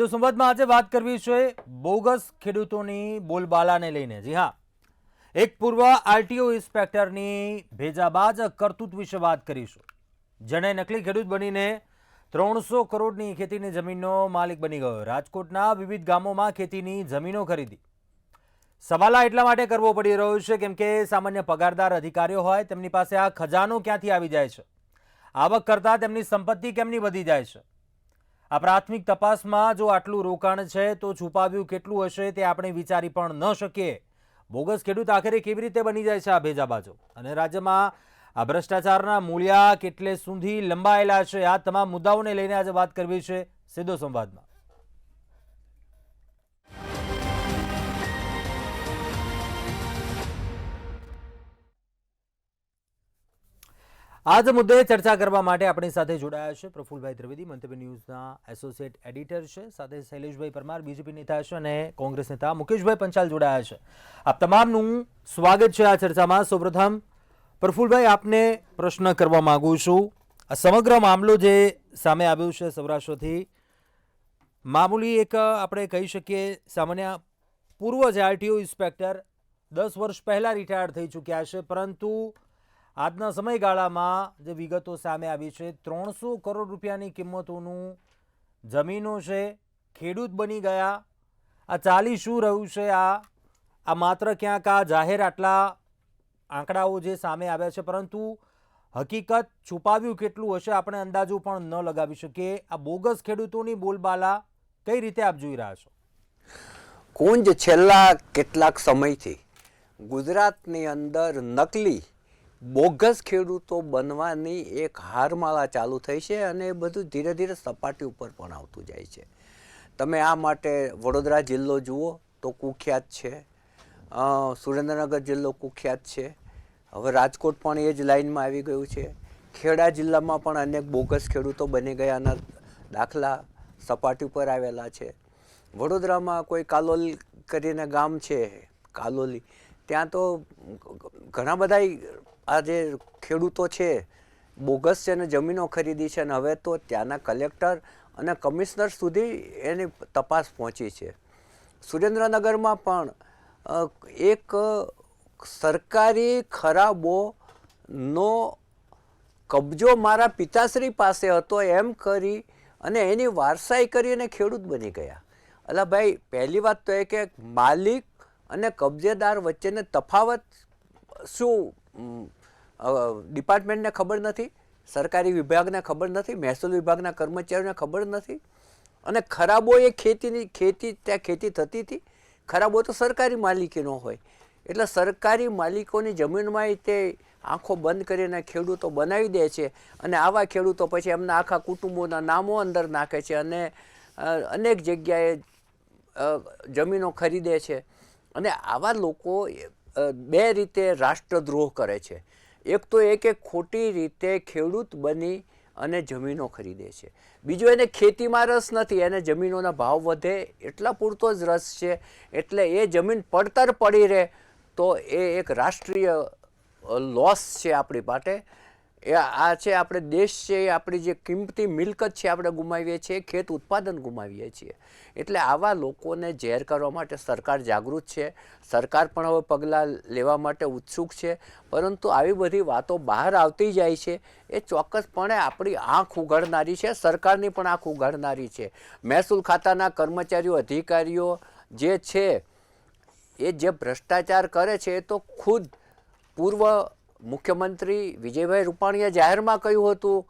સીધો સંવાદમાં આજે વાત કરવી છે બોગસ ખેડૂતોની બોલબાલાને લઈને। જી હા, એક પૂર્વ આરટીઓ ઇન્સ્પેક્ટરની ભેજાબાજ કરતૂત વિશે વાત કરીશું, જેણે નકલી ખેડૂત બનીને 300 કરોડની ખેતીની જમીનનો માલિક બની ગયો। રાજકોટના વિવિધ ગામોમાં ખેતીની જમીનો ખરીદી। સવાલ આ એટલા માટે કરવો પડી રહ્યો છે કેમ કે સામાન્ય પગારદાર અધિકારીઓ હોય તેમની પાસે આ ખજાનો ક્યાંથી આવી જાય છે? આવક કરતાં તેમની સંપત્તિ કેમની વધી જાય છે? આ પ્રાથમિક તપાસમાં જો આટલું રોકાણ છે તો છુપાવ્યું કેટલું હશે તે આપણે વિચારી પણ ન શકીએ। બોગસ ખેડૂત આખરે કેવી રીતે બની જાય છે આ ભેજાબાજો, અને રાજ્યમાં આ ભ્રષ્ટાચારના મૂળિયા કેટલે સુધી લંબાયેલા છે? આ તમામ મુદ્દાઓને લઈને આજે વાત કરવી છે સીધો સંવાદમાં। આજ મુદ્દે ચર્ચા કરવા માટે આપણી સાથે જોડાયા છે પ્રફુલભાઈ ત્રિવેદી, મંતવ્ય ન્યૂઝના એસોસિએટ એડિટર છે, સાથે શૈલેષભાઈ પરમાર બીજેપી નેતા છે, અને કોંગ્રેસ નેતા મુકેશભાઈ પંચાલ જોડાયા છે। આપ તમામનું સ્વાગત છે આ ચર્ચામાં। સૌપ્રથમ પ્રફુલભાઈ, આપને પ્રશ્ન કરવા માંગુ છું, આ સમગ્ર મામલો જે સામે આવ્યો છે સૌરાષ્ટ્રથી, મામૂલી એક આપણે કહી શકીએ સામાન્ય પૂર્વ જે આરટીઓ ઇન્સ્પેક્ટર 10 વર્ષ પહેલાં રિટાયર્ડ થઈ ચૂક્યા છે, પરંતુ આજના સમયગાળામાં જે વિગતો સામે આવી છે 300 કરોડ રૂપિયાની કિંમતોનું જમીનો છે, ખેડૂત બની ગયા। આ ચાલી શું રહ્યું છે? આ માત્ર ક્યાંક આ જાહેર આટલા આંકડાઓ જે સામે આવ્યા છે, પરંતુ હકીકત છુપાવ્યું કેટલું હશે આપણે અંદાજો પણ ન લગાવી શકીએ। આ બોગસ ખેડૂતોની બોલબાલા કઈ રીતે આપ જોઈ રહ્યા છો? કુંજ છેલ્લા કેટલાક સમયથી ગુજરાતની અંદર નકલી બોગસ ખેડૂતો બનવાની એક હારમાળા ચાલુ થઈ છે, અને એ બધું ધીરે ધીરે સપાટી ઉપર પણ આવતું જાય છે। તમે આ માટે વડોદરા જિલ્લો જુઓ તો કુખ્યાત છે, સુરેન્દ્રનગર જિલ્લો કુખ્યાત છે, હવે રાજકોટ પણ એ જ લાઇનમાં આવી ગયું છે। ખેડા જિલ્લામાં પણ અનેક બોગસ ખેડૂતો બની ગયાના દાખલા સપાટી ઉપર આવેલા છે। વડોદરામાં કોઈ કાલોલી કરીને ગામ છે, કાલોલી, ત્યાં તો ઘણા બધા આ જે ખેડૂતો છે બોગસ છે ને જમીનો ખરીદી છે, અને હવે તો ત્યાંના કલેક્ટર અને કમિશનર સુધી એની તપાસ પહોંચી છે। સુરેન્દ્રનગરમાં પણ એક સરકારી ખરાબોનો કબજો મારા પિતાશ્રી પાસે હતો એમ કરી અને એની વારસાઈ કરીને ખેડૂત બની ગયા। અલા ભાઈ, પહેલી વાત તો એ કે માલિક અને કબજેદાર વચ્ચેને તફાવત શું ડિપાર્ટમેન્ટને ખબર નથી? સરકારી વિભાગને ખબર નથી? મહેસૂલ વિભાગના કર્મચારીઓને ખબર નથી? અને ખરાબો એ ખેતી ત્યાં ખેતી થતી હતી, ખરાબો તો સરકારી માલિકીનો હોય, એટલે સરકારી માલિકોની જમીનમાં તે આંખો બંધ કરીને ખેડૂતો બનાવી દે છે, અને આવા ખેડૂતો પછી એમના આખા કુટુંબોના નામો અંદર નાખે છે, અને અનેક જગ્યાએ જમીનો ખરીદે છે। અને આવા લોકો બે રીતે રાષ્ટ્રદ્રોહ કરે છે। એક તો એ કે ખોટી રીતે ખેડૂત બની અને જમીનો ખરીદે છે, બીજું એને ખેતીમાં રસ નથી, એને જમીનોના ભાવ વધે એટલા પૂરતો જ રસ છે, એટલે એ જમીન પડતર પડી રહે તો એ એક રાષ્ટ્રીય લોસ છે આપણી માટે। એ આ છે આપણે દેશ છે, આપણી જે કિંમતી મિલકત છે આપણે ગુમાવીએ છીએ, ખેત ઉત્પાદન ગુમાવીએ છીએ। એટલે આવા લોકોને ઝેર કરવા માટે સરકાર જાગૃત છે, સરકાર પણ હવે પગલાં લેવા માટે ઉત્સુક છે, પરંતુ આવી બધી વાતો બહાર આવતી જાય છે એ ચોક્કસપણે આપણી આંખ ઉઘાડનારી છે, સરકારની પણ આંખ ઉઘાડનારી છે। મહેસૂલ ખાતાના કર્મચારીઓ અધિકારીઓ જે છે એ જે ભ્રષ્ટાચાર કરે છે એ તો ખુદ પૂર્વ મુખ્યમંત્રી વિજયભાઈ રૂપાણીએ જાહેરમાં કહ્યું હતું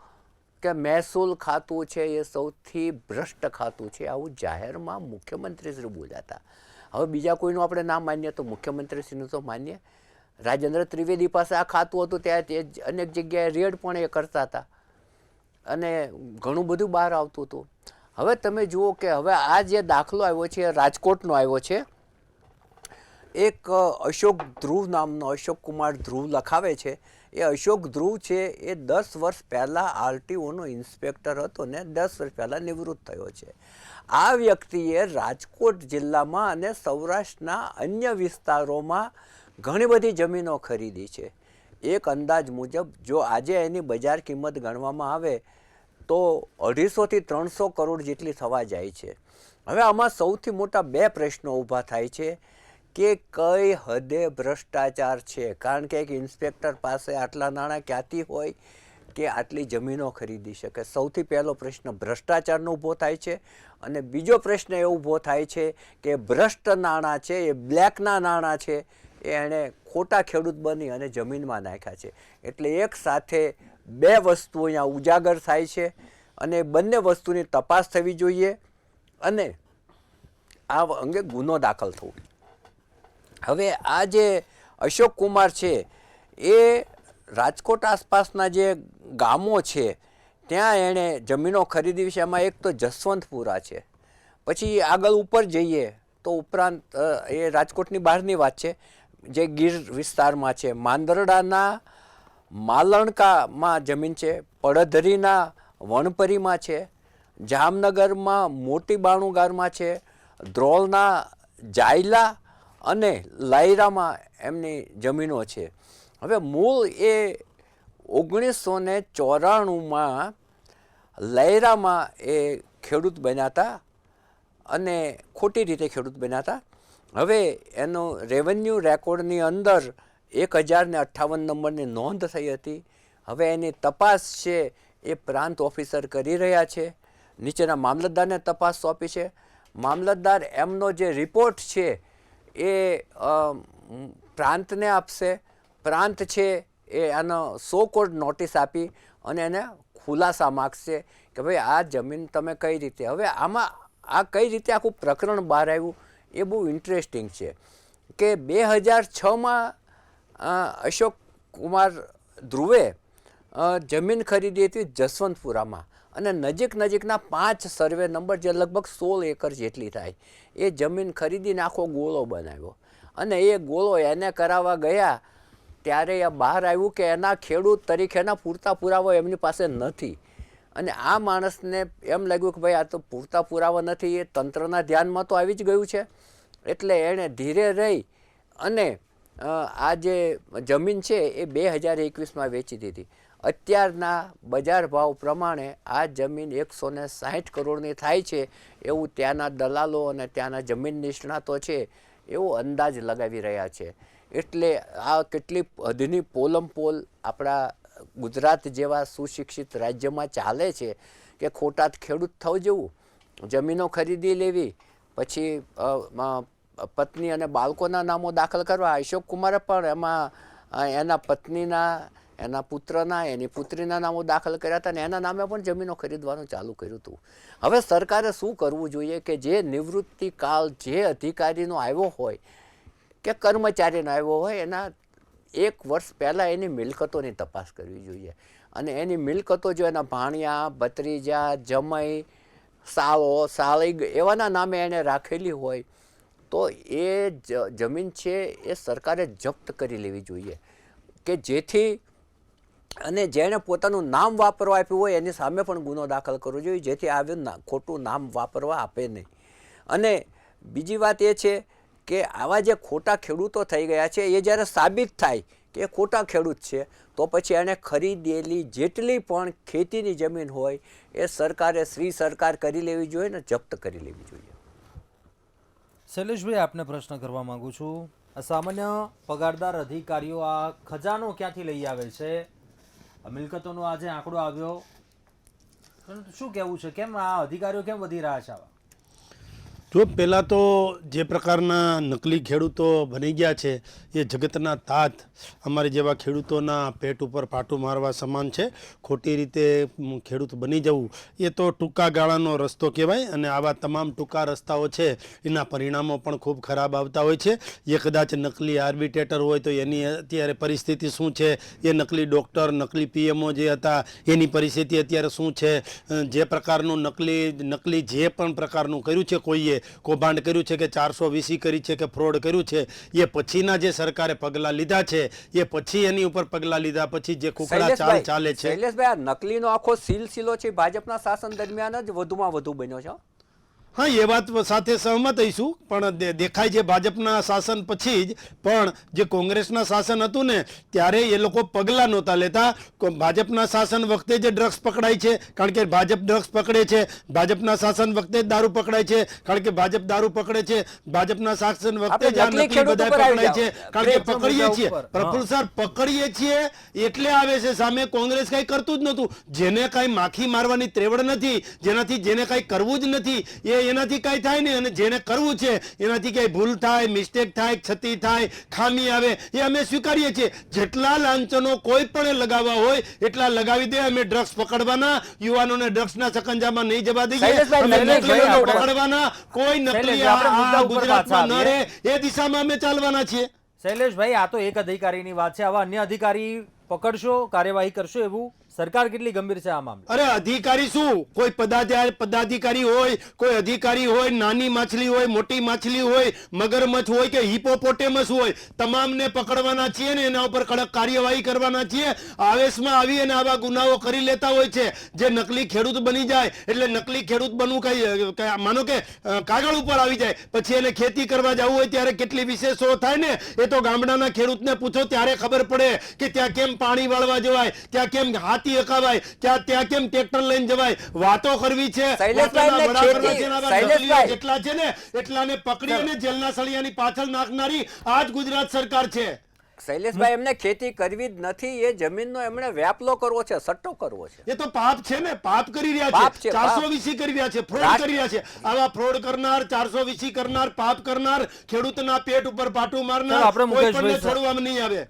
કે મહેસૂલ ખાતું છે એ સૌથી ભ્રષ્ટ ખાતું છે, આવું જાહેરમાં મુખ્યમંત્રીશ્રી બોલ્યા હતા। હવે બીજા કોઈનું આપણે નામ માનીએ તો મુખ્યમંત્રીશ્રીનું તો માનીએ। રાજેન્દ્ર ત્રિવેદી પાસે આ ખાતું હતું, ત્યાં તે અનેક જગ્યાએ રેડ પણ એ કરતા હતા, અને ઘણું બધું બહાર આવતું હતું। હવે તમે જુઓ કે હવે આ જે દાખલો આવ્યો છે એ રાજકોટનો આવ્યો છે। એક અશોક ધ્રુવ નામનો, અશોક કુમાર ધ્રુવ લખાવે છે, એ અશોક ધ્રુવ છે એ 10 વર્ષ પહેલાં આરટીઓનો ઇન્સ્પેક્ટર હતો ને 10 વર્ષ પહેલાં નિવૃત્ત થયો છે। આ વ્યક્તિએ રાજકોટ જિલ્લામાં અને સૌરાષ્ટ્રના અન્ય વિસ્તારોમાં ઘણી બધી જમીનો ખરીદી છે। એક અંદાજ મુજબ જો આજે એની બજાર કિંમત ગણવામાં આવે તો 250 થી 300 કરોડ જેટલી થવા જાય છે। હવે આમાં સૌથી મોટા બે પ્રશ્નો ઊભા થાય છે કે કઈ હદે ભ્રષ્ટાચાર છે, કારણ કે એક ઇન્સ્પેક્ટર પાસે આટલા નાણાં ક્યાંથી હોય કે આટલી જમીનો ખરીદી શકે. સૌથી પહેલો પ્રશ્ન ભ્રષ્ટાચારનો ઊભો થાય છે. અને બીજો પ્રશ્ન એ ઊભો થાય છે કે ભ્રષ્ટ નાણાં છે, એ બ્લેકના નાણાં છે, એ એણે ખોટા ખેડૂત બની અને જમીનમાં નાખ્યા છે. એટલે એક સાથે બે વસ્તુઓ અહીંયા ઉજાગર થાય છે અને બંને વસ્તુની તપાસ થવી જોઈએ અને આ અંગે ગુનો દાખલ થવો. હવે આ જે અશોક કુમાર છે એ રાજકોટ આસપાસના જે ગામો છે ત્યાં એણે જમીનો ખરીદી છે. એમાં એક તો જસવંતપુરા છે, પછી આગળ ઉપર જઈએ તો ઉપરાંત એ રાજકોટની બહારની વાત છે, જે ગીર વિસ્તારમાં છે, માંદરડાના માલણકામાં જમીન છે, પડધરીના વણપરીમાં છે, જામનગરમાં મોટી બાણુગારમાં છે, ધ્રોલના જાયલા અને લાયરામાં એમની જમીનો છે. હવે મૂળ એ 1994માં લાયરામાં એ ખેડૂત બન્યા હતા અને ખોટી રીતે ખેડૂત બન્યા હતા. હવે એનો રેવન્યુ રેકોર્ડની અંદર 1058 નંબરની નોંધ થઈ હતી. હવે એની તપાસ છે એ પ્રાંત ઓફિસર કરી રહ્યા છે, નીચેના મામલતદારને તપાસ સોંપી છે. મામલતદાર એમનો જે રિપોર્ટ છે એ પ્રાંતને આપશે. પ્રાંત છે એ આનો 100 કોર્ટ નોટિસ આપી અને એને ખુલાસા માગશે કે ભાઈ આ જમીન તમે કઈ રીતે. હવે આમાં આ કઈ રીતે આખું પ્રકરણ બહાર આવ્યું એ બહુ ઇન્ટરેસ્ટિંગ છે કે 2006માં અશોક કુમાર ધ્રુવે જમીન ખરીદી હતી જસવંતપુરામાં અને નજીકના 5 સર્વે નંબર જે લગભગ 16 એકર જેટલી થાય એ જમીન ખરીદીને આખો ગોળો બનાવ્યો અને એ ગોળો એને કરાવવા ગયા ત્યારે એ બહાર આવ્યું કે એના ખેડૂત તરીકેના પૂરતા પુરાવા એમની પાસે નથી. અને આ માણસને એમ લાગ્યું કે ભાઈ આ તો પૂરતા પુરાવા નથી, એ તંત્રના ધ્યાનમાં તો આવી જ ગયું છે. એટલે એણે ધીરે રહી અને આ જે જમીન છે એ 2021માં વેચી દીધી. અત્યારના બજાર ભાવ પ્રમાણે આ જમીન 160 કરોડની થાય છે એવું ત્યાંના દલાલો અને ત્યાંના જમીન નિષ્ણાતો છે એવો અંદાજ લગાવી રહ્યા છે. એટલે આ કેટલી હદની પોલમપોલ આપણા ગુજરાત જેવા સુશિક્ષિત રાજ્યમાં ચાલે છે કે ખોટા ખેડૂત થવું જેવું, જમીનો ખરીદી લેવી, પછી પત્ની અને બાળકોના નામો દાખલ કરવા. અશોક કુમારે પણ એમાં એના પત્નીના, એના પુત્રના, એની પુત્રીના નામો દાખલ કર્યા હતા અને એના નામે પણ જમીનો ખરીદવાનું ચાલુ કર્યું હતું. હવે સરકારે શું કરવું જોઈએ કે જે નિવૃત્તિ કાળ જે અધિકારીનો આવ્યો હોય કે કર્મચારીનો આવ્યો હોય એના 1 વર્ષ પહેલાં એની મિલકતોની તપાસ કરવી જોઈએ. અને એની મિલકતો જો એના ભાણિયા, ભત્રીજા, જમાઈ, સાળો, સાળી એવાના નામે એણે રાખેલી હોય તો એ જમીન છે એ સરકારે જપ્ત કરી લેવી જોઈએ કે જેથી અને જેણે પોતાનું નામ વાપરવા આપ્યું હોય એની સામે પણ ગુનો દાખલ કરવો જોઈએ જેથી આવ્યું ખોટું નામ વાપરવા આપે નહીં. અને બીજી વાત એ છે કે આવા જે ખોટા ખેડૂતો થઈ ગયા છે એ જ્યારે સાબિત થાય કે એ ખોટા ખેડૂત છે તો પછી એણે ખરીદેલી જેટલી પણ ખેતીની જમીન હોય એ સરકારે શ્રી સરકાર કરી લેવી જોઈએ ને જપ્ત કરી લેવી જોઈએ. શૈલેષભાઈ, આપને પ્રશ્ન કરવા માંગુ છું. આ સામાન્ય પગારદાર અધિકારીઓ આ ખજાનો ક્યાંથી લઈ આવે છે? મિલકતોનો આજે આંકડો આવ્યો, શું કહેવું છે? કેમ આ અધિકારીઓ કેમ વધી રહ્યા છે આવા? જો પહેલાં તો જે પ્રકારના નકલી ખેડૂતો બની ગયા છે એ જગતના તાત અમારી જેવા ખેડૂતોના પેટ ઉપર પાટું મારવા સમાન છે. ખોટી રીતે ખેડૂત બની જવું એ તો ટૂંકા ગાળાનો રસ્તો કહેવાય અને આવા તમામ ટૂંકા રસ્તાઓ છે એના પરિણામો પણ ખૂબ ખરાબ આવતા હોય છે. એ કદાચ નકલી આર્બિટ્રેટર હોય તો એની અત્યારે પરિસ્થિતિ શું છે, એ નકલી ડૉક્ટર, નકલી પીએમઓ જે હતા એની પરિસ્થિતિ અત્યારે શું છે, જે પ્રકારનું નકલી જે પણ પ્રકારનું કર્યું છે, કોઈએ કૌભાંડ કર્યું છે કે 420 કરી છે કે ફ્રોડ કર્યું છે, એ પછીના જે સરકારે પગલાં લીધા છે એ પછી એની ઉપર પગલાં લીધા પછી જે કુકડા ચાલ ચાલે છે. શૈલેષભાઈ, આ નકલીનો આખો સિલસિલો છે ભાજપના શાસન દરમિયાન જ વધુમાં વધુ બન્યો છે. હા, એ વાત સાથે સહમત થઈશું, પણ દેખાય છે ભાજપના શાસન પછી જ પણ જે કોંગ્રેસના શાસન હતું ને ત્યારે એ લોકો પગલાં નહોતા લેતા. ભાજપના શાસન વખતે જે ડ્રગ્સ પકડાય છે કારણ કે ભાજપ ડ્રગ્સ પકડે છે, ભાજપના શાસન વખતે જ દારૂ પકડાય છે કારણ કે ભાજપ દારૂ પકડે છે, ભાજપના શાસન વખતે જ આ આપણે નકલી નકલી ખેડૂત બધા ઉપર આવી પકડાય છે જાઓ. કારણ કે પ્રશ્ન પકડીએ મુદ્દા છીએ ઉપર. પ્રફુલ્લ સર, પકડીએ છીએ એટલે આવે છે સામે. કોંગ્રેસ કઈ કરતું જ નહોતું. જેને કઈ માખી મારવાની ત્રેવડ નથી, જેનાથી જેને કઈ કરવું જ નથી એનાથી કઈ થાય નહીં, અને જેને કરવું છે એનાથી કઈ ભૂલ થાય, મિસ્ટેક થાય, ક્ષતિ થાય, ખામી આવે એ અમે સ્વીકારીએ છીએ. જેટલા લાંચનો કોઈ પણ લગાવવા હોય એટલા લગાવી દે. અમે ડ્રગ્સ પકડવાના, યુવાનોને ડ્રગ્સના શકંજામાં નહીં જવા દઈએ. શૈલેષભાઈ, અમે શૈલેષભાઈ, નકલીઓને આપણે- પકડવાના, કોઈ નકલી શૈલેષભાઈ, આપણે મુદ્દા આ ઉપર ગુજરાતમાં ન પાછા રહે એ દિશામાં અમે ચાલવાના છીએ. શૈલેષભાઈ, આ તો એક અધિકારીની વાત છે. આવા અન્ય અધિકારી પકડશો, કાર્યવાહી કરશો, એવું સરકાર કેટલી ગંભીર છે આ મામલે? અરે અધિકારી શું, કોઈ પદાધિકારી હોય, કોઈ અધિકારી હોય, નાની માછલી હોય, મોટી માછલી હોય, મગરમચ્છ હોય કે હિપોપોટેમસ હોય, તમામને પકડવાના છીએ ને એના ઉપર કડક કાર્યવાહી કરવાના છીએ. આવેશમાં આવી અને આવા ગુનાઓ કરી લેતા હોય છે. જે નકલી ખેડૂત બની જાય એટલે નકલી ખેડૂત બનવું કઈ માનો કે કાગળ ઉપર આવી જાય, પછી એને ખેતી કરવા જવું હોય ત્યારે કેટલી વિશેષો થાય ને એ તો ગામડાના ખેડૂતને પૂછો ત્યારે ખબર પડે કે ત્યાં કેમ પાણી વાળવા જવાય, ત્યાં કેમ હાથી હકાવાય, ત્યાં કેમ ટ્રેક્ટર લઈને જવાય. વાતો કરવી છે. શૈલેષભાઈને વાતોના વડાપ્રધાન ખેતી- છે ને આવા શૈલેષભાઈ. નકલીઓ જેટલા છે ને એટલાને પકડી અને જેલના સળિયાની પાછળ નાખનારી આ જ ગુજરાત સરકાર છે. શૈલેષભાઈ, એમને ખેતી કરવી જ નથી, એ જમીનનો એમણે વ્યાપલો કરવો છે, સટ્ટો કરવો છે. એ તો પાપ છે ને, પાપ કરી રહ્યા પાપ છે. છે, 420 કરી રહ્યા છે, ફ્રોડ કરી રહ્યા છે. આવા ફ્રોડ કરનાર, 420 કરનાર, પાપ કરનાર, ખેડૂતના પેટ ઉપર પાટું ચાલો, મારનાર આપણે કોઈ મુકેશભાઈ પણને છોડવામાં નહીં આવે.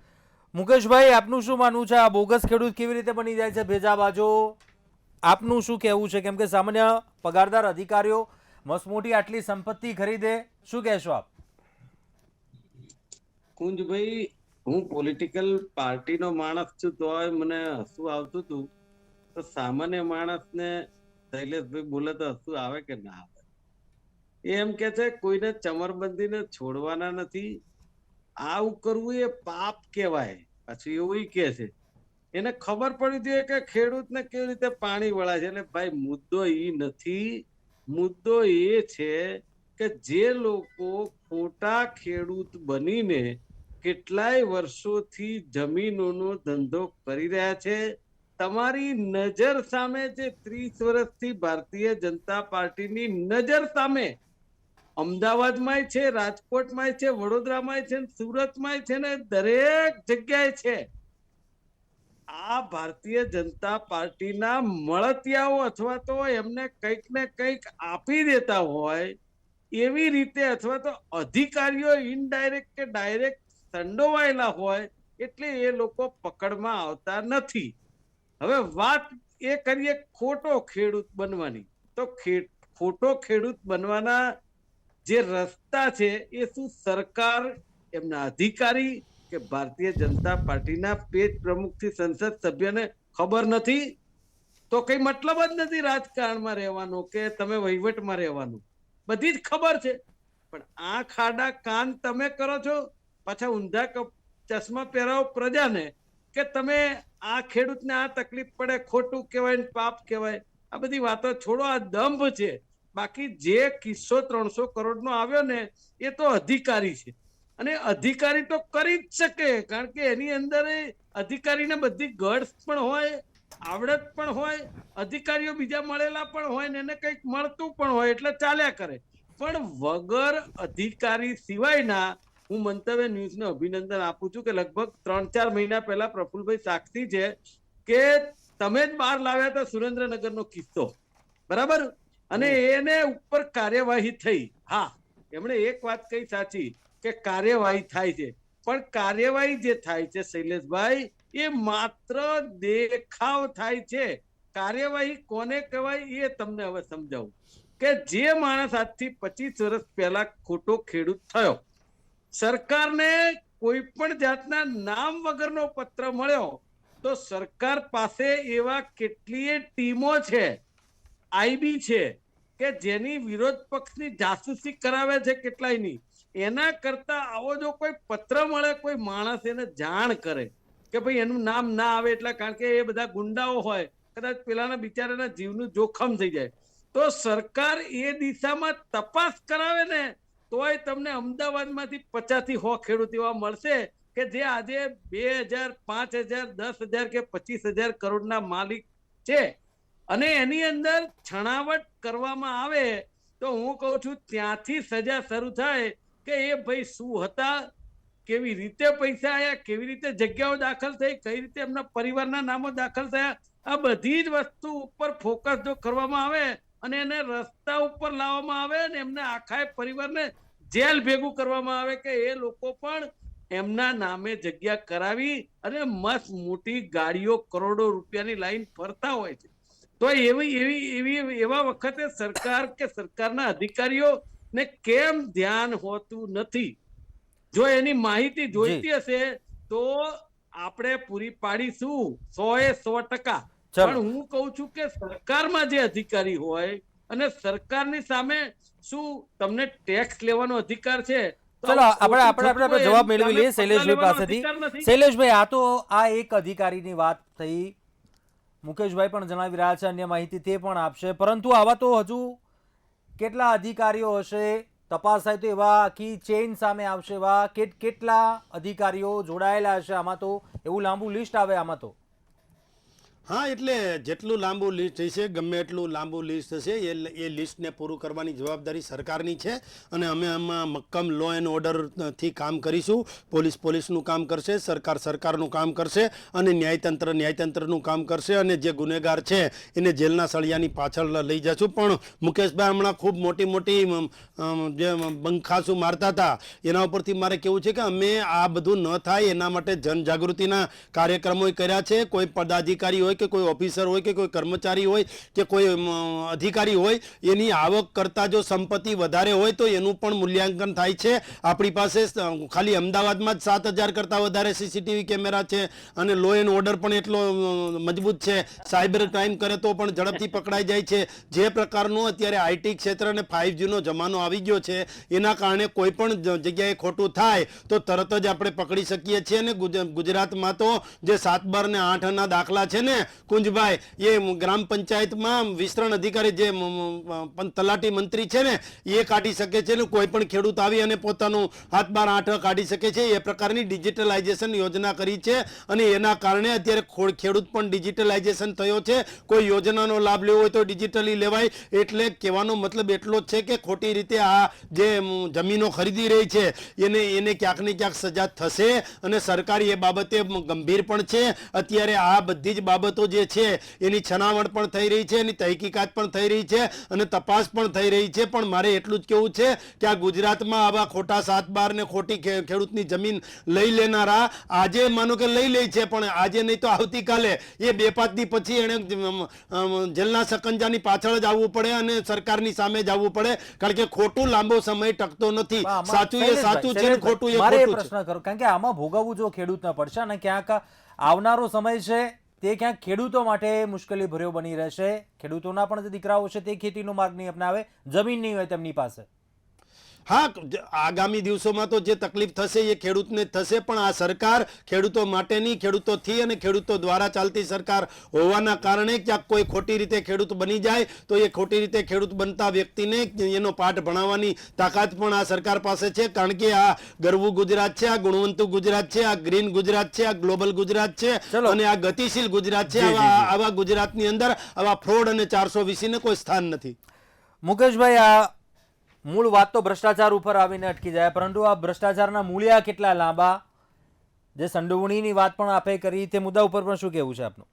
મુકેશભાઈ, આપનું શું માનવું છે? આ બોગસ ખેડૂત કેવી રીતે બની જાય છે ભેજાબાજો? આપનું શું કહેવું છે? કેમ કે સામાન્ય પગારદાર અધિકારીઓ મસમોટી આટલી સંપત્તિ ખરીદે, શું કહેશો આપ? કુંજભાઈ, હું પોલિટિકલ પાર્ટીનો માણસ છું તોય મને હસવું આવતું હતું, તો સામાન્ય માણસને શૈલેષભાઈ બોલે તો હસવું આવે કે ના આવે? એમ કે છે કોઈને ચમરબંધીને છોડવાના નથી, આવું કરવું એ પાપ કહેવાય. પાછું એવું કે છે એને ખબર પડવી જોઈએ કે ખેડૂતને કેવી રીતે પાણી વળાય છે. એટલે ભાઈ, મુદ્દો એ નથી, મુદ્દો એ છે કે જે લોકો ખોટા ખેડૂત બનીને કેટલાય વર્ષોથી જમીનોનો ધંધો કરી રહ્યા છે, તમારી નજર સામે જે 30 વર્ષથી ભારતીય જનતા પાર્ટીની નજર સામે અમદાવાદમાં છે, રાજકોટમાં છે, વડોદરામાં છે, સુરતમાં છે ને દરેક જગ્યાએ છે. આ ભારતીય જનતા પાર્ટીના મળતિયાઓ અથવા તો એમને કંઈક ને કંઈક આપી દેતા હોય એવી રીતે, અથવા તો અધિકારીઓ ઇનડાયરેક્ટ કે ડાયરેક્ટ સંડોવાયેલા હોય એટલે એ લોકો પકડમાં આવતા નથી. હવે વાત એ કરીએ ખોટો ખેડૂત બનવાની, તો ખોટો ખેડૂત બનવાના જે રસ્તા છે એ શું સરકાર, એમના અધિકારી કે ભારતીય જનતા પાર્ટીના પેજ પ્રમુખથી સંસદ સભ્યને ખબર નથી? તો કઈ મતલબ જ નથી રાજકારણમાં રહેવાનો કે તમે વહીવટમાં રહેવાનું. બધી જ ખબર છે, પણ આ ખાડા કાન તમે કરો છો, પાછા ઊંધા ચશ્મા પહેરાવો પ્રજાને કે તમે આ ખેડૂતને આ તકલીફ પડે, ખોટું કહેવાય ને પાપ કહેવાય. આ બધી વાતો છોડો, આ દંભ છે. બાકી જે કિસ્સો 300 કરોડનો આવ્યો ને એ તો અધિકારી છે, અને અધિકારી તો કરી જ શકે, કારણ કે એની અંદર અધિકારીને બધી ગટ્સ પણ હોય, આવડત પણ હોય, અધિકારીઓ બીજા મળેલા પણ હોય ને એને કંઈક મળતું પણ હોય, એટલે ચાલ્યા કરે. પણ વગર અધિકારી સિવાયના, હું મંતવ્ય ન્યૂઝને અભિનંદન આપું છું કે લગભગ 3-4 મહિના પહેલા પ્રફુલભાઈ સાક્ષી છે કે તમે જ બહાર લાવ્યા હતા સુરેન્દ્રનગરનો કિસ્સો, બરાબર? અને એને ઉપર કાર્યવાહી થઈ. હા, એમણે એક વાત કહી સાચી કે કાર્યવાહી થાય છે, પણ કાર્યવાહી જે થાય છે શૈલેષભાઈ, એ માત્ર દેખાવ થાય છે. કાર્યવાહી કોને કહેવાય એ તમને હવે સમજાવું કે જે માણસ આજથી 25 વર્ષ પહેલા ખોટો ખેડૂત થયો, સરકારને કોઈ પણ જાતના નામ વગરનો પત્ર મળ્યો, તો સરકાર પાસે એવા કેટલીય ટીમો છે, આઈબી છે, કે જેની વિરોધ પક્ષની જાસૂસી કરાવે છે કેટલાયની. એના કરતા આવો જો કોઈ પત્ર મળે, કોઈ માણસ એને જાણ કરે કે ભાઈ એનું નામ ના આવે, એટલે કારણ કે એ બધા ગુંડાઓ હોય, કદાચ પેલાના બિચારાના જીવનું જોખમ થઈ જાય. તો સરકાર એ દિશામાં તપાસ કરાવે ને તોય તમને અમદાવાદમાંથી 50 થી 100 ખેડૂત એવા મળશે કે જે આજે 2000, 5000, 10,000 કે 25,000 કરોડના માલિક છે, અને એની અંદર છણાવટ કરવામાં આવે તો હું કહું છું ત્યાંથી સજા શરૂ થાય કે એ ભાઈ શું હતા, કેવી રીતે પૈસા આવ્યા, કેવી રીતે જગ્યાઓ દાખલ થઈ, કઈ રીતે એમના પરિવારના નામો દાખલ થયા, આ બધી જ વસ્તુ ઉપર ફોકસ જો કરવામાં આવે અને એને રસ્તા ઉપર લાવવામાં આવે અને એમને આખા પરિવારને જેલ ભેગું કરવામાં આવે કે એ લોકો પણ એમના નામે જગ્યા કરાવી અને મસ્ત મોટી ગાડીઓ કરોડો રૂપિયાની લાઈન ફરતા હોય છે, તો એવા વખતે સરકાર કે સરકારના અધિકારીઓ ને કેમ ધ્યાન હોતું નથી? જો એની માહિતી જોઈતી હશે તો આપણે પૂરી પાડીશું 100% પણ હું કહું છું કે સરકારમાં જે અધિકારી હોય અને સરકારની સામે શું તમને ટેક્સ લેવાનો અધિકાર છે? ચલો આપણે જવાબ મેળવી લઈએ શૈલેષભાઈ પાસેથી. શૈલેષભાઈ, આ તો આ એક અધિકારીની વાત થઈ, મુકેશભાઈ પણ જણાવી રહ્યા છે, અન્ય માહિતી તે પણ આપશે, પરંતુ આવા તો હજુ કેટલા અધિકારીઓ હશે, તપાસ થાય તો એવા આખી ચેઇન સામે આવશે, એવા કેટલા અધિકારીઓ જોડાયેલા હશે આમાં, તો એવું લાંબુ લિસ્ટ આવે આમાં તો. હા, એટલે જેટલું લાંબુ લિસ્ટ હશે, ગમે એટલું લાંબુ લિસ્ટ હશે, એ લિસ્ટને પૂરું કરવાની જવાબદારી સરકારની છે અને અમે આમાં મક્કમ લો એન્ડ ઓર્ડરથી કામ કરીશું. પોલીસનું કામ કરશે, સરકારનું કામ કરશે અને ન્યાયતંત્રનું કામ કરશે અને જે ગુનેગાર છે એને જેલના સળિયાની પાછળ લઈ જશું. પણ મુકેશભાઈ હમણાં ખૂબ મોટી જે બંખાસું મારતા હતા એના ઉપરથી મારે કેવું છે કે અમે આ બધું ન થાય એના માટે જનજાગૃતિના કાર્યક્રમો કર્યા છે. કોઈ પદાધિકારી હોય કે કોઈ ઓફિસર હોય કે કોઈ કર્મચારી હોય કે કોઈ અધિકારી હોય, એની આવક કરતાં જો સંપત્તિ વધારે હોય તો એનું પણ મૂલ્યાંકન થાય છે. આપણી પાસે ખાલી અમદાવાદમાં જ 7,000 કરતાં વધારે સીસીટીવી કેમેરા છે અને લો એન્ડ ઓર્ડર પણ એટલો મજબૂત છે. સાયબર ક્રાઇમ કરે તો પણ ઝડપથી પકડાઈ જાય છે. જે પ્રકારનું અત્યારે આઈટી ક્ષેત્ર અને 5Gનો જમાનો આવી ગયો છે એના કારણે કોઈ પણ જગ્યાએ ખોટું થાય તો તરત જ આપણે પકડી શકીએ છીએ. અને ગુજરાતમાં તો જે 7, 12 અને 8ના દાખલા છે ને કુંજભાઈ, એ ગ્રામ પંચાયતમાં વિસ્તરણ અધિકારી જે તલાટી મંત્રી છે ને એ કાઢી શકે છે ને કોઈ પણ ખેડૂત આવી અને પોતાનું 7, 12, 8 કાઢી શકે છે. એ પ્રકારની ડિજિટલાઇઝેશન યોજના કરી છે અને એના કારણે અત્યારે ખેડૂત પણ ડિજિટલાઇઝેશન થયો છે. કોઈ યોજનાનો લાભ લેવો હોય તો ડિજિટલી લેવાય. એટલે કહેવાનો મતલબ એટલો જ છે કે ખોટી રીતે આ જે જમીનો ખરીદી રહી છે એને ક્યાંક ને ક્યાંક સજા થશે અને સરકાર એ બાબતે ગંભીર પણ છે. અત્યારે આ બધી જ બાબતો જે છે એની છનાવટ પણ થઈ રહી છે, એની તહકીકાત પણ થઈ રહી છે અને તપાસ પણ થઈ રહી છે. પણ મારે એટલું જ કહેવું છે કે આ ગુજરાતમાં આવા ખોટા 7, 12 ને ખોટી ખેડૂતની જમીન લઈ લેનારા આજે માનો કે લઈ લે છે, પણ આજે નહીં તો આવતીકાલે એ 2-5 દી પછી એને જેલના સકંજાની પાછળ જ આવવું પડે અને સરકારની સામે જ આવવું પડે, કારણ કે ખોટું લાંબો સમય ટકતો નથી. સાચું એ સાચું છે, ખોટું એ ખોટું છે. પ્રશ્ન કરો, કારણ કે આમાં ભોગવવું જો ખેડૂત ન પડશે અને ક્યાંક આવનારો સમય છે તે ક્યાંક ખેડૂતો માટે મુશ્કેલી ભર્યો બની રહેશે. ખેડૂતોના પણ જે દીકરાઓ છે તે ખેતીનો માર્ગ નહીં અપનાવે, જમીન નહીં હોય તેમની પાસે. હા, આગામી દિવસોમાં તો જે તકલીફ થશે એ ખેડૂતને થશે, પણ આ સરકાર ખેડૂતો માટેની, ખેડૂતોથી અને ખેડૂતો દ્વારા ચાલતી સરકાર હોવાના કારણે ક્યાંક કોઈ ખોટી રીતે ખેડૂત બની જાય તો એ ખોટી રીતે ખેડૂત બનતા વ્યક્તિને એનો પાઠ ભણાવવાની તાકાત પણ આ સરકાર પાસે છે. કારણ કે આ ગરવું ગુજરાત છે, આ ગુણવંતુ ગુજરાત છે, આ ગ્રીન ગુજરાત છે, આ ગ્લોબલ ગુજરાત છે અને આ ગતિશીલ ગુજરાત છે. આવા ગુજરાતની અંદર આવા ફ્રોડ અને 420 ને કોઈ સ્થાન નથી. મુકેશભાઈ, આ મૂળ વાત તો ભ્રષ્ટાચાર ઉપર આવીને અટકી જાય, પરંતુ આ ભ્રષ્ટાચારના મૂળિયા કેટલા લાંબા, જે સંડોવણીની વાત પણ આપે કરી, તે મુદ્દા ઉપર પણ શું કહેવું છે આપનું?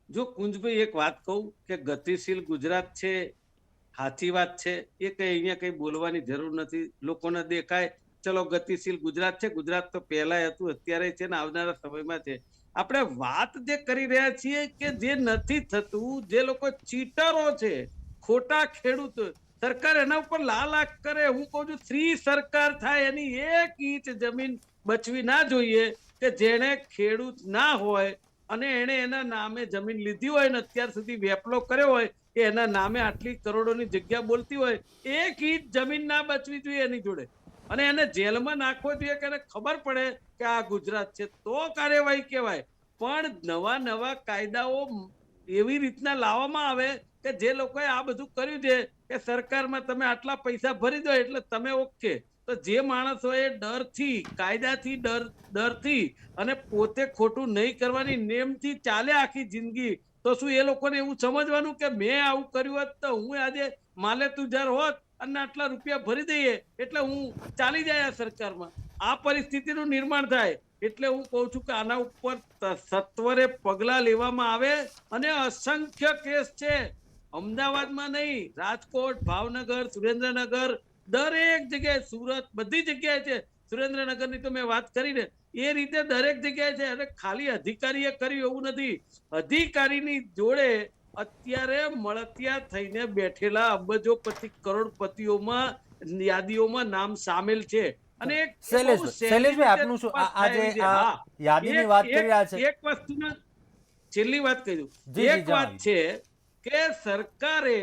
જો કુંજભાઈ એક વાત કહું કે ગતિશીલ ગુજરાત છે, સાચી વાત છે, એ કઈ અહીંયા કઈ બોલવાની જરૂર નથી. લોકોને દેખાય ચલો ગતિશીલ ગુજરાત છે, ગુજરાત તો પહેલા હતું, અત્યારે છે ને આવનારા સમયમાં છે. આપણે વાત જે કરી રહ્યા છીએ કે જે નથી થતું, જે લોકો ચીટરો છે, ખોટા ખેડૂત, સરકાર એના ઉપર લાલાક કરે. હું કહું છું શ્રી સરકાર થાય, એની 1 ઇંચ જમીન બચવી ના જોઈએ કે જેને ખેડૂત ના હોય અને એને એના નામે જમીન લીધી હોય ને અત્યાર સુધી વેપલો કર્યો હોય કે એના નામે આટલી કરોડોની જગ્યા બોલતી હોય, 1 ઇંચ જમીન ના બચવી જોઈએ એની જોડે અને એને જેલમાં નાખવો જોઈએ કે એને ખબર પડે કે આ ગુજરાત છે, તો કાર્યવાહી કહેવાય. પણ નવા કાયદાઓ એવી રીતના લાવવામાં આવે કે જે લોકોએ આ બધું કર્યું છે કે સરકારમાં તમે આટલા પૈસા ભરી દો એટલે તમે ઓકે, તો જે માણસોએ ડરથી, કાયદાથી ડરથી અને પોતે ખોટું નહીં કરવાની નેમથી ચાલે આખી જિંદગી, તો શું એ લોકોને એવું સમજવાનું કે મેં આવું કર્યું હોત તો હું આજે માલે તુજાર હોત અને આટલા રૂપિયા ભરી દઈએ એટલે હું ચાલી જાય આ સરકારમાં? આ પરિસ્થિતિનું નિર્માણ થાય. એટલે હું કહું છું કે આના ઉપર સત્વરે પગલા લેવામાં આવે. અને અસંખ્ય કેસ છે, અમદાવાદમાં નહીં, રાજકોટ, ભાવનગર, સુરેન્દ્રનગર, દરેક જગ્યાએ, સુરત, બધી જગ્યાએ છે. સુરેન્દ્રનગરની તો મેં વાત કરી ને, એ રીતે દરેક જગ્યાએ છે. અને ખાલી અધિકારીએ કર્યું એવું નથી, અધિકારીની જોડે અત્યારે મળતિયા થઈને બેઠેલા અબજોપતિ, કરોડપતિઓમાં યાદીઓમાં નામ સામેલ છે. અને શૈલેષભાઈ, આપનું શું આ જે આ યાદીની વાત કરી રહ્યા છે? એક વસ્તુના છેલ્લી વાત કહી દઉં. એક વાત છે કે સરકારે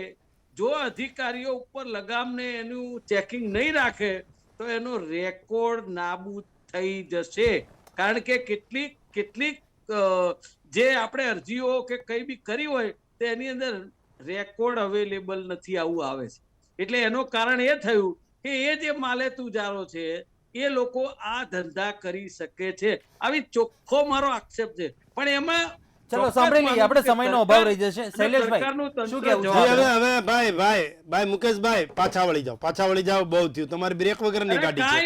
જો અધિકારીઓ ઉપર લગામને એનું ચેકિંગ નહીં રાખે તો એનો રેકોર્ડ નાબૂદ થઈ જશે. કારણ કે કેટલીક જે આપણે અરજીઓ કે કઈ બી કરી હોય તો એની અંદર રેકોર્ડ અવેલેબલ નથી, આવું આવે છે. એટલે એનું કારણ એ થયું કે એ જે માલેતુજારો છે એ લોકો આ ધંધા કરી શકે છે. આવી ચોખ્ખો મારો આક્ષેપ છે. પણ એમાં ચલો સાંભળી લઈએ, આપણે સમયનો અભાવ રહી જશે. શૈલેષભાઈ શું કહેવું છે? હવે ભાઈ મુકેશભાઈ, પાછા વળી જાઓ. બહુ થયું, તમારી બ્રેક વગર ની ગાડી છે.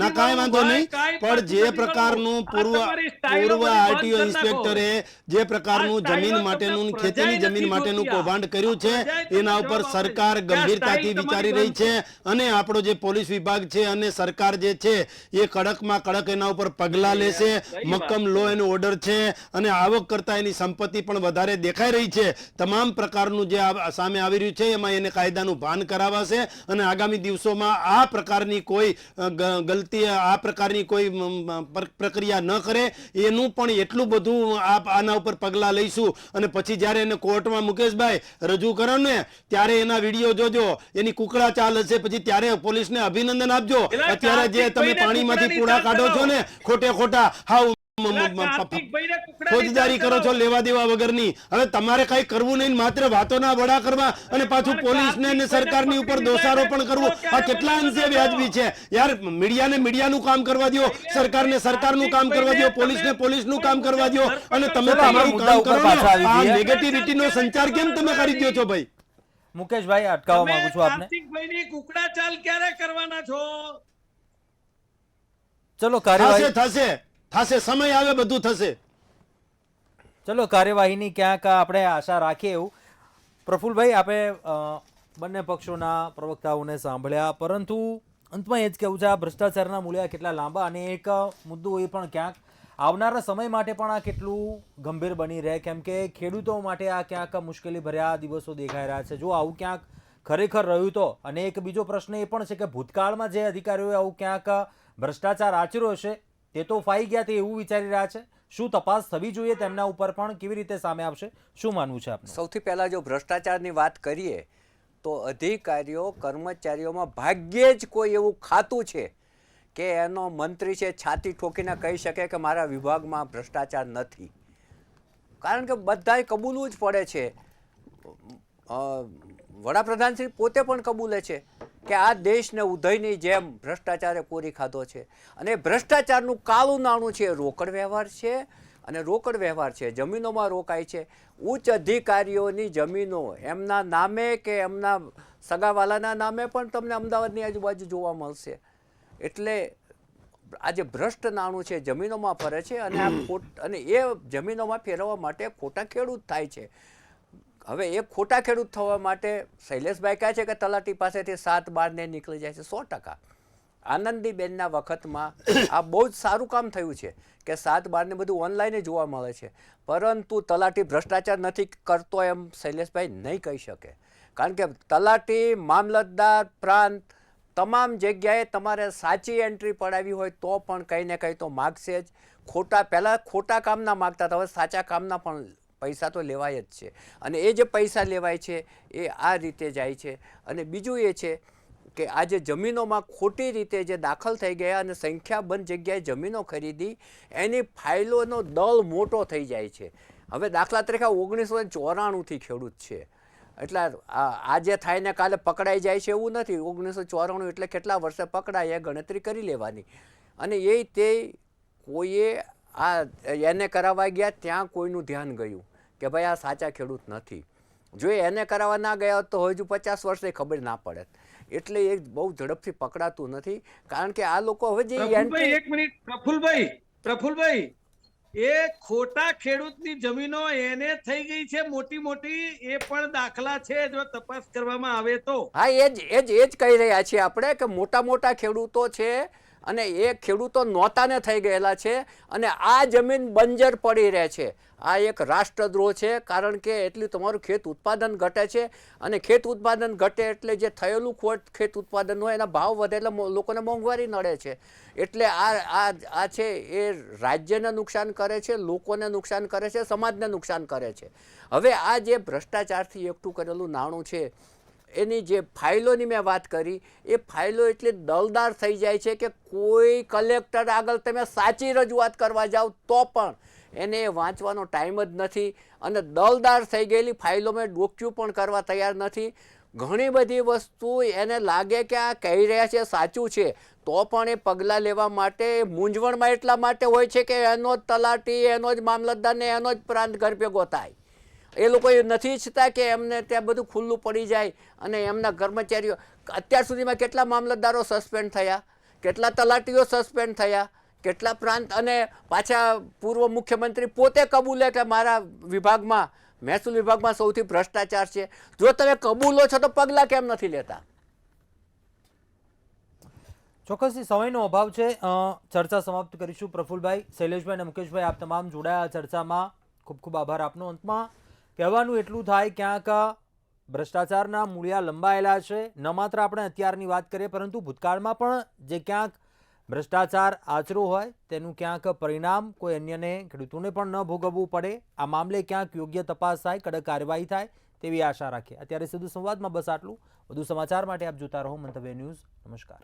ના કાંઈ વાંધો નહીં, પણ જે પ્રકારનું પૂર્વ આરટીઓ ઇન્સ્પેક્ટરે જે પ્રકારનું જમીન માટેનું, ખેતીની જમીન માટેનું કૌભાંડ કર્યું છે, એના ઉપર સરકાર ગંભીરતાથી વિચારી રહી છે. અને આપણો જે પોલીસ વિભાગ છે અને સરકાર જે છે એ કડકમાં કડક એના ઉપર પગલા લેશે. મક્કમ લો એન્ડ ઓર્ડર છે અને આવક કરતા એની સંપત્તિ પણ વધારે દેખાઈ રહી છે. તમામ પ્રકારનું જે સામે આવી રહ્યું છે એમાં એને કાયદાનું ભાન કરાવાશે. અને આગામી દિવસોમાં આ પ્રકારની કોઈ ગલતી, આ પ્રકારની કોઈ પ્રક્રિયા ન કરે એનું પણ એટલું બધું આના ઉપર પગલા લઈશું. અને પછી જ્યારે એને કોર્ટમાં મુકેશભાઈ રજૂ કરો ને, ત્યારે એના વિડીયો જોજો, એની કુકડા ચાલ હશે. પછી ત્યારે પોલીસને અભિનંદન આપજો. અત્યારે જે તમે પાણીમાંથી પૂડા કાઢો છો ને ખોટા હાવ ફોજદારી કરો છો લેવા દેવા વગરની. હવે તમારે કઈ કરવું નહીં, માત્ર વાતોના વડા કરવા અને પાછું પોલીસને અને સરકારની ઉપર દોષારોપણ કરવું, આ કેટલા અંશે વ્યાજબી છે યાર? મીડિયાને મીડિયાનું કામ કરવા દો, સરકારને સરકારનું કામ કરવા દો, પોલીસને પોલીસનું કામ કરવા દો. અને તમે તમારું કામ કરો ને, આ નેગેટિવિટીનો સંચાર કેમ તમે કરી દો છો ભાઈ? મુકેશભાઈ, અટકાવવા માંગુ છું આપને. કાર્તિકભાઈની કુકડા ચાલ ક્યારે કરવાના છો? ચલો કાર્યવાહી થશે, સમય આવે બધું થશે. ચલો કાર્યવાહીની ક્યાંક આપણે આશા રાખીએ એવું. પ્રફુલભાઈ, આપણે બંને પક્ષોના પ્રવક્તાઓને સાંભળ્યા, પરંતુ અંતમાં એ જ કહેવું છે, આ ભ્રષ્ટાચારના મૂલ્ય કેટલા લાંબા, અને એક મુદ્દો એ પણ ક્યાંક આવનારા સમય માટે પણ આ કેટલું ગંભીર બની રહે, કેમ કે ખેડૂતો માટે આ ક્યાંક મુશ્કેલી ભર્યા દિવસો દેખાઈ રહ્યા છે. જો આવું ક્યાંક ખરેખર રહ્યું તો, અને એક બીજો પ્રશ્ન એ પણ છે કે ભૂતકાળમાં જે અધિકારીઓએ આવું ક્યાંક ભ્રષ્ટાચાર આચર્યો છે તે તો ફાઈ ગયા, તે એવું વિચારી રહ્યા છે. શું તપાસ થવી જોઈએ તેમના ઉપર પણ? કેવી રીતે સામે આવશે? શું માનવું છે આપનું? સૌથી પહેલાં જો ભ્રષ્ટાચારની વાત કરીએ તો અધિકારીઓ, કર્મચારીઓમાં ભાગ્યે જ કોઈ એવું ખાતું છે કે એનો મંત્રી છે છાતી ઠોકીને કહી શકે કે મારા વિભાગમાં ભ્રષ્ટાચાર નથી. કારણ કે બધાએ કબૂલવું જ પડે છે. વડાપ્રધાનશ્રી પોતે પણ કબૂલે છે કે આ દેશને ઉધઈની જેમ ભ્રષ્ટાચારે કોરી ખાધો છે. અને ભ્રષ્ટાચારનું કાળું નાણું છે, રોકડ વ્યવહાર છે. અને રોકડ વ્યવહાર છે, જમીનોમાં રોકાય છે. ઉચ્ચ અધિકારીઓની જમીનો એમના નામે કે એમના સગાવાલાના નામે પણ તમને અમદાવાદની આજુબાજુ જોવા મળશે. એટલે આ જે ભ્રષ્ટ નાણું છે જમીનોમાં ફરે છે. અને એ જમીનોમાં ફેરવવા માટે ખોટા ખેડૂત થાય છે. હવે એ ખોટા ખેડૂત થવા માટે શૈલેષભાઈ કહે છે કે તલાટી પાસેથી 7-12 ને નીકળી જાય છે. 100%. આનંદીબેનના વખતમાં આ બહુ જ સારું કામ થયું છે કે 7-12 ને બધું ઓનલાઈન જોવા મળે છે. પરંતુ તલાટી ભ્રષ્ટાચાર નથી કરતો એમ શૈલેષભાઈ નહીં કહી શકે. કારણ કે તલાટી, મામલતદાર, પ્રાંત તમામ જગ્યાએ તમારે સાચી એન્ટ્રી પડાવી હોય તો પણ કંઈ ને કંઈ તો માગશે જ. પહેલાં ખોટા કામના માગતા હતા, હવે સાચા કામના પણ પૈસા તો લેવાય જ છે. અને એ જે પૈસા લેવાય છે એ આ રીતે જાય છે. અને બીજું એ છે કે આ જે જમીનોમાં ખોટી રીતે જે દાખલ થઈ ગયા અને સંખ્યાબંધ જગ્યાએ જમીનો ખરીદી, એની ફાઇલોનો દળ મોટો થઈ જાય છે. હવે દાખલા તરીકે 1994થી ખેડૂત છે એટલે આ જે થાય ને કાલે પકડાઈ જાય છે એવું નથી. 1994 એટલે કેટલા વર્ષે પકડાય એ ગણતરી કરી લેવાની. અને તે કોઈએ એને કરાવવા ગયા ત્યાં કોઈનું ધ્યાન ગયું કે ભાઈ આ સાચા ખેડૂત નથી. જો એને કરાવવા ના ગયા હોત તો હજુ 50 વર્ષે ખબર ના પડે. એટલે એ બહુ ઝડપથી પકડાતું નથી, કારણ કે આ લોકો હવે જે પ્રફુલભાઈ એક મિનિટ, પ્રફુલભાઈ એ ખોટા ખેડૂતની જમીનો એને થઈ ગઈ છે મોટી મોટી, એ પણ દાખલા છે જો તપાસ કરવામાં આવે તો. હા, એ જ કહી રહ્યા છીએ આપણે કે મોટા મોટા ખેડૂતો છે અને એ ખેડૂતો નોતાને થઈ ગયેલા છે અને આ જમીન બંજર પડી રહે છે. આ એક રાષ્ટ્રદ્રોહ છે, કારણ કે એટલું તમારું ખેત ઉત્પાદન ઘટે છે અને ખેત ઉત્પાદન ઘટે એટલે જે થયેલું ખેત ઉત્પાદન હોય એના ભાવ વધે એટલે લોકોને મોંઘવારી નડે છે. એટલે આ છે એ રાજ્યને નુકસાન કરે છે, લોકોને નુકસાન કરે છે, સમાજને નુકસાન કરે છે. હવે આ જે ભ્રષ્ટાચારથી એકઠું કરેલું નાણું છે એની જે ફાઇલોની મેં વાત કરી, એ ફાઇલો એટલી દલદાર થઈ જાય છે કે કોઈ કલેક્ટર આગળ તમે સાચી રજૂઆત કરવા જાઓ તો પણ એને વાંચવાનો ટાઈમ જ નથી અને દલદાર થઈ ગયેલી ફાઇલો મેં ડોક્યુ પણ કરવા તૈયાર નથી. ઘણી બધી વસ્તુ એને લાગે કે આ કહી રહ્યા છે સાચું છે તો પણ એ પગલાં લેવા માટે મૂંઝવણમાં એટલા માટે હોય છે કે એનો જ તલાટી, એનો જ મામલતદાર ને એનો જ પ્રાંત ઘર ભેગો થાય. એ લોકો એ નથી ઈચ્છતા કે એમને ત્યાં બધું ખુલ્લું પડી જાય અને એમના કર્મચારીઓ. અત્યાર સુધીમાં કેટલા મામલતદારો સસ્પેન્ડ થયા, કેટલા તલાટીઓ સસ્પેન્ડ થયા, કેટલા પ્રાંત, અને પાછા પૂર્વ મુખ્યમંત્રી પોતે કબૂલે કે મારા વિભાગમાં, મહેસૂલ વિભાગમાં સૌથી ભ્રષ્ટાચાર છે. જો તમે કબૂલો છો તો પગલાં કેમ નથી લેતા? ચોક્કસથી સમયનો અભાવ છે. ચર્ચા સમાપ્ત કરીશું. પ્રફુલભાઈ, શૈલેષભાઈ અને મુકેશભાઈ, આપ તમામ જોડાયા ચર્ચામાં. ખૂબ ખૂબ આભાર આપનો. અંતમાં કહેવાનું એટલું થાય, ક્યાંક ભ્રષ્ટાચારના મૂળિયા લંબાયેલા છે. ન માત્ર આપણે અત્યારની વાત કરીએ પરંતુ ભૂતકાળમાં પણ જે ક્યાંક ભ્રષ્ટાચાર આચરો હોય તેનું ક્યાંક પરિણામ કોઈ અન્યને, ખેડૂતોને પણ ન ભોગવવું પડે. આ મામલે ક્યાંક યોગ્ય તપાસ થાય, કડક કાર્યવાહી થાય તેવી આશા રાખીએ. અત્યારે સીધું સંવાદમાં બસ આટલું. વધુ સમાચાર માટે આપ જોતા રહો મંતવ્ય ન્યૂઝ. નમસ્કાર.